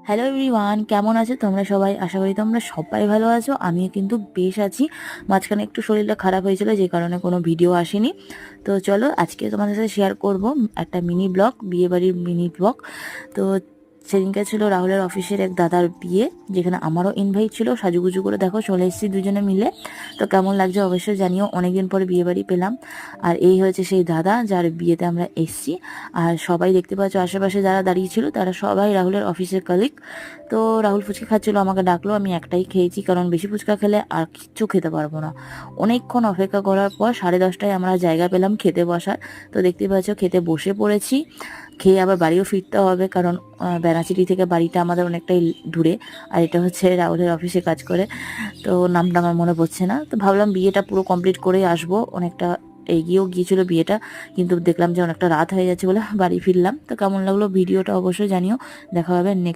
Hello everyone, কেমন আছো তোমরা সবাই? আশা করি তোমরা সবাই ভালো আছো। আমিও কিন্তু বেশ আছি। মাঝখানে একটু শরীরটা খারাপ হয়েছিল, যে কারণে কোনো ভিডিও আসেনি। তো চলো আজকে তোমাদের সাথে শেয়ার করব একটা মিনি ব্লগ, বিয়েবাড়ির মিনি ব্লগ। তো সেদিনকে ছিল রাহুলের অফিসের এক দাদার বিয়ে, যেখানে আমারও ইনভাইট ছিল। সাজুগুজু করে দেখো চলে এসেছি দুজনে মিলে। তো কেমন লাগছে অবশ্যই জানিও, অনেকদিন পরে বিয়েবাড়ি পেলাম। আর এই হয়েছে সেই দাদা যার বিয়েতে আমরা এসেছি। আর সবাই দেখতে পাচ্ছ আশেপাশে যারা দাঁড়িয়ে ছিল তারা সবাই রাহুলের অফিসের কলিগ। তো রাহুল ফুচকা খাচ্ছিল, আমাকে ডাকলো। আমি একটাই খেয়েছি, কারণ বেশি ফুচকা খেলে আর কিচ্ছু খেতে পারবো না। অনেকক্ষণ অপেক্ষা করার পর 10:30টায় আমরা জায়গা পেলাম খেতে বসার। তো দেখতে পাচ্ছ খেতে বসে পড়েছি। খেয়ে আবার বাড়িও ফিরতে হবে, কারণ বেনাচিটি থেকে বাড়িটা আমাদের অনেকটাই দূরে। আর এটা হচ্ছে রাহুলের অফিসে কাজ করে। তো নামটা আমার মনে পড়ছে না। তো ভাবলাম বিয়েটা পুরো কমপ্লিট করেই আসবো, অনেকটা এগিয়েও গিয়েছিল বিয়েটা, কিন্তু দেখলাম যে অনেকটা রাত হয়ে যাচ্ছে বলে বাড়ি ফিরলাম। তো কেমন লাগলো ভিডিওটা অবশ্যই জানিও। দেখা হবে নেক্সট